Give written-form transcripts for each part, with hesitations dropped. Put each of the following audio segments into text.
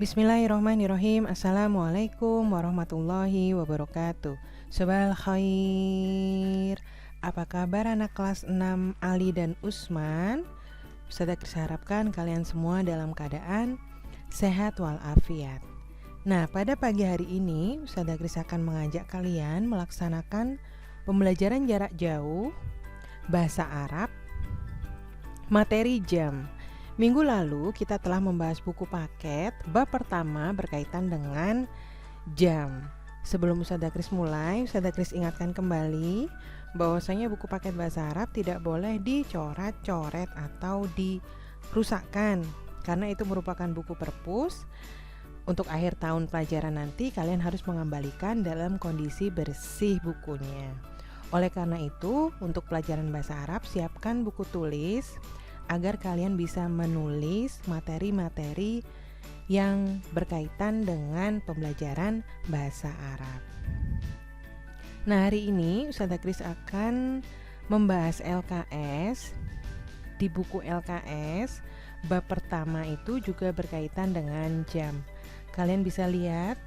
Bismillahirrahmanirrahim. Assalamualaikum warahmatullahi wabarakatuh. Sobal khair. Apa kabar anak kelas 6 Ali dan Usman? Ustazah Kris harapkan kalian semua dalam keadaan sehat walafiat. Nah, pada pagi hari ini Ustazah Kris akan mengajak kalian melaksanakan pembelajaran jarak jauh bahasa Arab materi jam. Minggu lalu kita telah membahas buku paket bab pertama berkaitan dengan jam. Sebelum Ustazah Kris mulai, Ustazah Kris ingatkan kembali bahwasanya buku paket bahasa Arab tidak boleh dicoret-coret atau dirusakkan, karena itu merupakan buku perpus. Untuk akhir tahun pelajaran nanti kalian harus mengembalikan dalam kondisi bersih bukunya. Oleh karena itu, untuk pelajaran bahasa Arab siapkan buku tulis agar kalian bisa menulis materi-materi yang berkaitan dengan pembelajaran bahasa Arab. Nah, hari ini Ustazah Kris akan membahas LKS. Di buku LKS, bab pertama itu juga berkaitan dengan jam. Kalian bisa lihat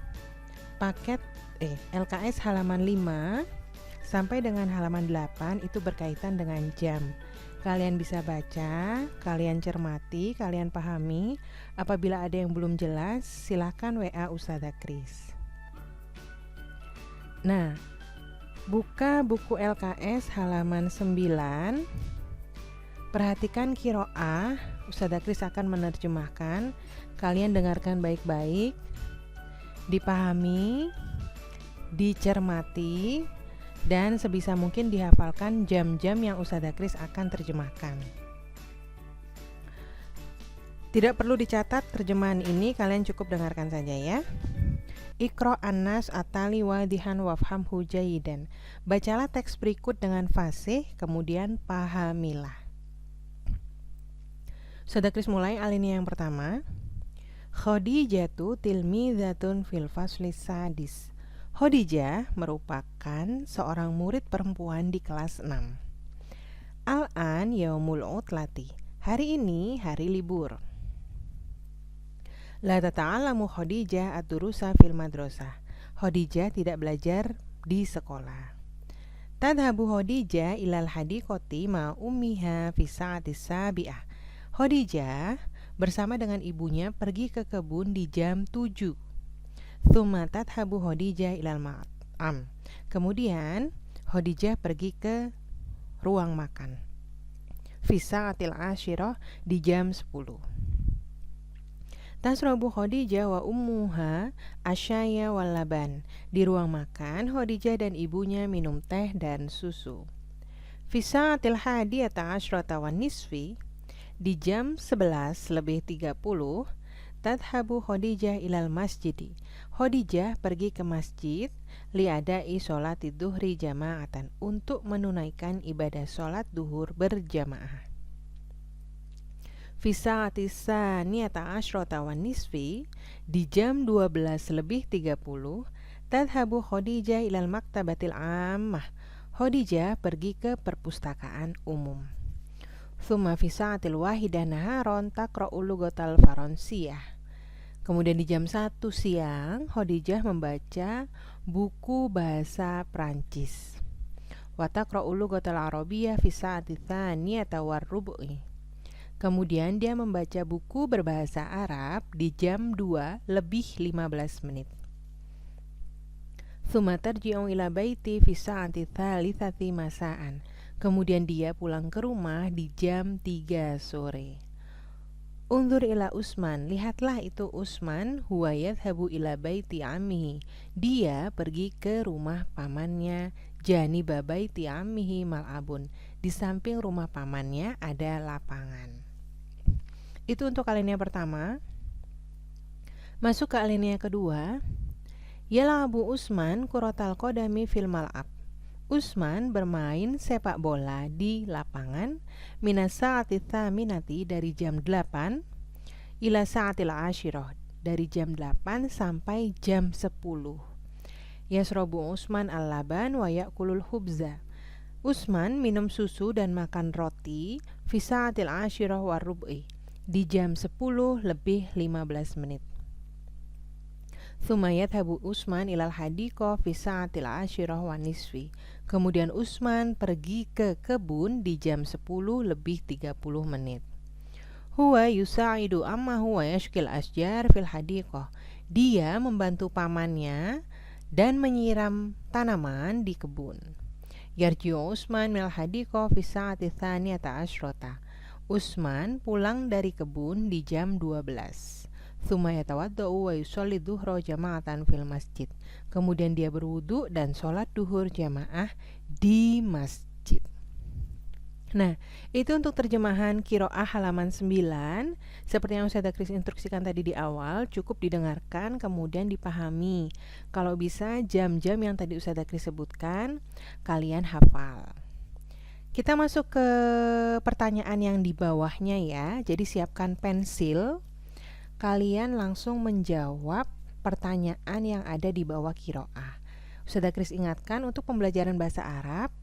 paket LKS halaman 5 sampai dengan halaman 8 itu berkaitan dengan jam. Kalian bisa baca, kalian cermati, kalian pahami. Apabila ada yang belum jelas, silakan WA Ustazah Kris. Nah, buka buku LKS halaman 9. Perhatikan qiraah, Ustazah Kris akan menerjemahkan. Kalian dengarkan baik-baik, dipahami, dicermati, dan sebisa mungkin dihafalkan jam-jam yang Ustazah Kris akan terjemahkan. Tidak perlu dicatat terjemahan ini, kalian cukup dengarkan saja ya. Iqra an-nas atali wadihan wafhamhu jayidan. Bacalah teks berikut dengan fasih, kemudian pahamilah. Ustazah Kris mulai alinea yang pertama. Khadijatu tilmizatun fil fasli sadis. Khadijah merupakan seorang murid perempuan di kelas 6. Al-an yaumul utlati. Hari ini hari libur. La tata'alamu Khadijah ad-durusa fil madrasah. Khadijah tidak belajar di sekolah. Tadhabu Khadijah ilal hadiqati ma ummiha fi sa'atis sabi'ah. Khadijah bersama dengan ibunya pergi ke kebun di jam 7. Tsumma tadhabu Khadijah ilal ma'am. Kemudian Khadijah pergi ke ruang makan. Fi sa'atil asyirah, di jam 10. Tasrabu Khadijah wa ummuha asyaya wal laban. Di ruang makan Khadijah dan ibunya minum teh dan susu. Fi sa'atil hadiyata asyrata wan nisfi, di jam 11:30, tadhabu Khadijah ilal masjidi. Khadijah pergi ke masjid liadai sholati duhri jama'atan, untuk menunaikan ibadah sholat duhur berjamaah. Fi sa'ati tsaniyata asyrata wan nisfi, di jam 12:30, tadhabu Khadijah ilal maktabatil ammah. Khadijah pergi ke perpustakaan umum. Tsumma fi sa'atil wahidah naharon taqra'u lughatal faransiyah. Kemudian di jam 1 siang Khadijah membaca buku bahasa Prancis. Wa taqra'u lughatal arabiyyah fi sa'ati tsaniyata warrubu'i. Kemudian dia membaca buku berbahasa Arab di jam 2:15. Tsumma tarji'u ila baiti fi sa'ati tsalitsati masa'an. Kemudian dia pulang ke rumah di jam 3 sore. Unzur ila Usman, lihatlah itu Usman, huwa yadhabu ila baiti ammihi. Dia pergi ke rumah pamannya, janiba baiti ammihi mal'abun. Di samping rumah pamannya ada lapangan. Itu untuk alinea pertama. Masuk ke alinea kedua. Yal'abu Usman kuratal qadami fil mal'ab. Usman bermain sepak bola di lapangan minas sa'ati tsaminati, dari jam 8 ila sa'atil asyirah, dari jam 8 sampai jam 10. Yasrobu Usman al-laban wa ya'kulul hubza. Usman minum susu dan makan roti fi sa'atil asyirah warrub'i, di jam 10:15. Tsumma yadhabu Utsman ilal hadiqah fi sa'atil 'ashirah wan nisfi. Kemudian Utsman pergi ke kebun di jam 10 lebih 30 menit. Huwa yusa'idu ammahu wa yashkil asjar fil hadiqah. Dia membantu pamannya dan menyiram tanaman di kebun. Yarji'u Utsman minal hadiqah fi sa'ati tsaniyata asyrata. Utsman pulang dari kebun di jam 12. Tsumma yatawadda'u wa yusolli dhuhra jama'atan fil masjid. Kemudian dia berwudu dan sholat duhur jamaah di masjid. Nah, itu untuk terjemahan Qiraah halaman 9. Seperti yang Ustazah Kris instruksikan tadi di awal, cukup didengarkan kemudian dipahami. Kalau bisa jam-jam yang tadi Ustazah Kris sebutkan, kalian hafal. Kita masuk ke pertanyaan yang di bawahnya ya. Jadi siapkan pensil. Kalian langsung menjawab pertanyaan yang ada di bawah qiraah. Ustazah Kris ingatkan untuk pembelajaran bahasa Arab,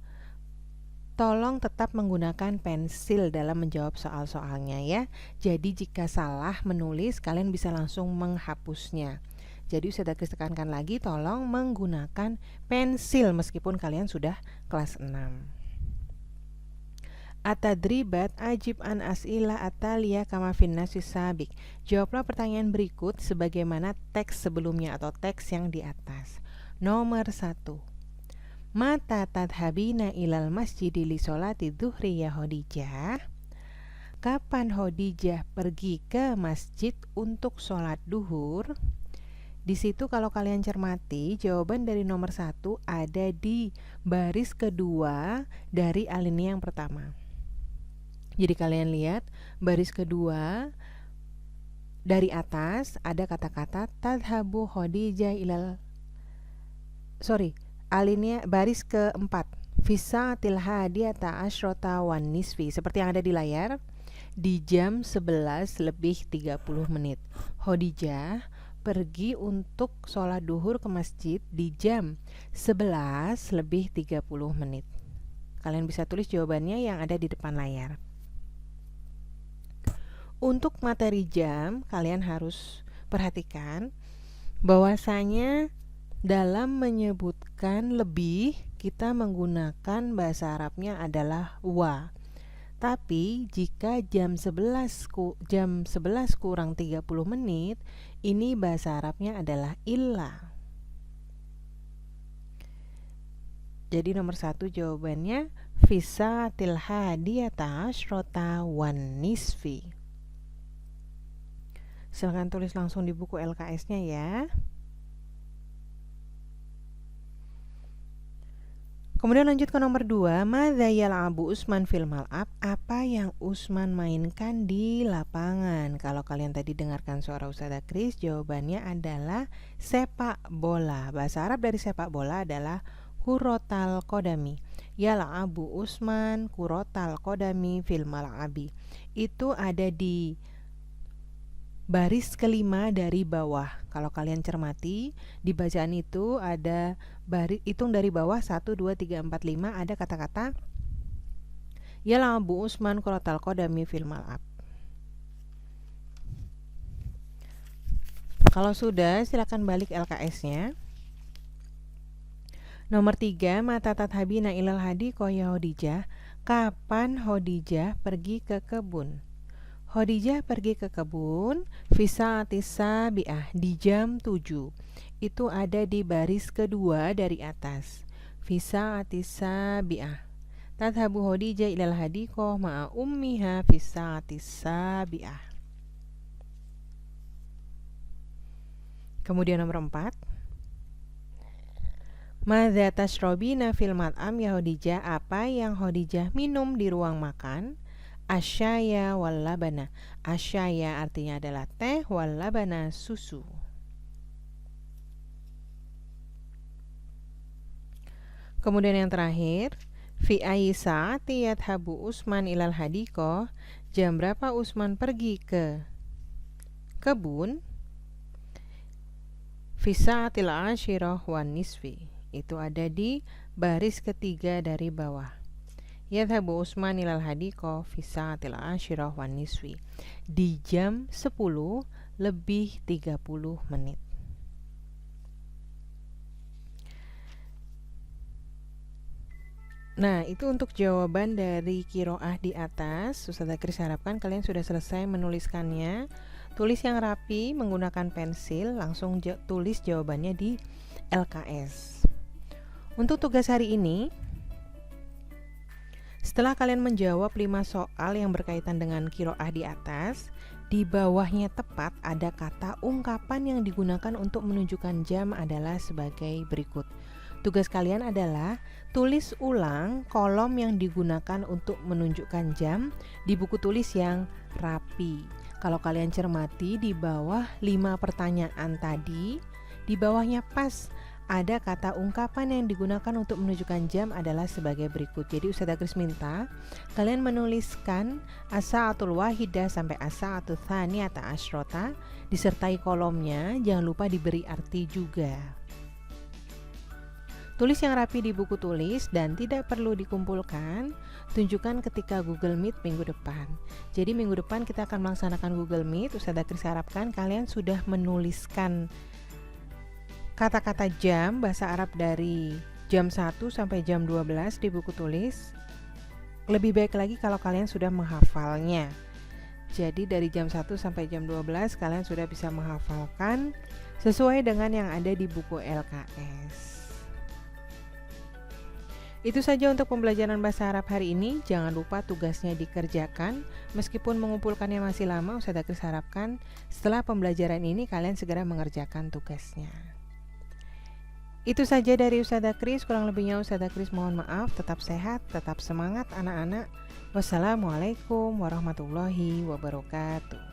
tolong tetap menggunakan pensil dalam menjawab soal-soalnya ya. Jadi jika salah menulis, kalian bisa langsung menghapusnya. Jadi Ustazah Kris tekankan lagi, tolong menggunakan pensil meskipun kalian sudah kelas 6. Atadribat ajib an as'ilah atalia kama fin nasi sabik. Jawablah pertanyaan berikut sebagaimana teks sebelumnya atau teks yang di atas. Nomor 1. Mata tadhabina ilal masjidi li sholati dhuhri ya Khadijah. Kapan Khadijah pergi ke masjid untuk sholat duhur? Di situ kalau kalian cermati, jawaban dari nomor 1 ada di baris kedua dari alinea yang pertama. Jadi kalian lihat baris kedua dari atas ada kata-kata tadhabu Khadijah ilal alinea baris keempat fisa'atil hadiyata asyrota wan nisfi, seperti yang ada di layar, di jam 11 lebih 30 menit. Khadijah pergi untuk sholat duhur ke masjid di jam 11 lebih 30 menit. Kalian bisa tulis jawabannya yang ada di depan layar. Untuk materi jam, kalian harus perhatikan bahwasanya dalam menyebutkan lebih, kita menggunakan bahasa Arabnya adalah wa. Tapi jika jam 11 kurang 30 menit, ini bahasa Arabnya adalah illa. Jadi nomor 1 jawabannya fisa'atil hadiyata asyrota wan nisfi. Silahkan tulis langsung di buku LKS-nya ya. Kemudian lanjut ke nomor 2. Madza yal'abu Utsman fil mal'ab? Apa yang Utsman mainkan di lapangan? Kalau kalian tadi dengarkan suara Ustazah Kris, jawabannya adalah sepak bola. Bahasa Arab dari sepak bola adalah kurotal kodami. Yal'abu Utsman kurotal kodami fil mal'abi. Itu ada di baris kelima dari bawah. Kalau kalian cermati, di bacaan itu ada baris, hitung dari bawah 1, 2, 3, 4, 5, ada kata-kata yal'abu Utsman kurotal kodami fil mal'ab. Kalau sudah, silakan balik LKS-nya. Nomor 3, mata tadhabina ilal hadiqah ya Khadijah. Kapan Khadijah pergi ke kebun? Khadijah pergi ke kebun fisa'atis sabi'ah di jam 7. Itu ada di baris kedua dari atas. Fisa'atis sabi'ah. Tadhabu Khadijah ilal hadiqah ma'a ummiha fisa'atis sabi'ah. Kemudian nomor 4. Madza tashrabina fil mat'am ya Khadijah? Apa yang Khadijah minum di ruang makan? Asyaya wal labana. Asyaya artinya adalah teh, wal labana susu. Kemudian yang terakhir, fi ayyi sa'ati yadhabu Utsman ilal hadiqah? Jam berapa Utsman pergi ke kebun? Fi sa'atil 'ashirah wan nisfi. Itu ada di baris ketiga dari bawah. Yadhabu Utsman ilal hadiqah fi sa'atil 'ashirah wan nisfi. Di jam 10 lebih 30 menit. Nah, itu untuk jawaban dari qiraah di atas. Ustazah Kris harapkan kalian sudah selesai menuliskannya. Tulis yang rapi menggunakan pensil, langsung tulis jawabannya di LKS. Untuk tugas hari ini, setelah kalian menjawab 5 soal yang berkaitan dengan qiraah di atas, di bawahnya tepat ada kata ungkapan yang digunakan untuk menunjukkan jam adalah sebagai berikut. Tugas kalian adalah tulis ulang kolom yang digunakan untuk menunjukkan jam di buku tulis yang rapi. Kalau kalian cermati di bawah 5 pertanyaan tadi, di bawahnya pas ada kata ungkapan yang digunakan untuk menunjukkan jam adalah sebagai berikut. Jadi Ustazah Kris minta kalian menuliskan as-sa'atul wahidah sampai as-sa'atul tsaniyata asyrota disertai kolomnya, jangan lupa diberi arti juga. Tulis yang rapi di buku tulis dan tidak perlu dikumpulkan. Tunjukkan ketika Google Meet minggu depan. Jadi minggu depan kita akan melaksanakan Google Meet. Ustazah Kris harapkan kalian sudah menuliskan kata-kata jam bahasa Arab dari jam 1 sampai jam 12 di buku tulis. Lebih baik lagi kalau kalian sudah menghafalnya. Jadi dari jam 1 sampai jam 12 kalian sudah bisa menghafalkan sesuai dengan yang ada di buku LKS. Itu saja untuk pembelajaran bahasa Arab hari ini. Jangan lupa tugasnya dikerjakan. Meskipun mengumpulkannya masih lama, Ustazah Kris harapkan setelah pembelajaran ini kalian segera mengerjakan tugasnya. Itu saja dari Ustazah Kris. Kurang lebihnya Ustazah Kris mohon maaf. Tetap sehat, tetap semangat anak-anak. Wassalamualaikum warahmatullahi wabarakatuh.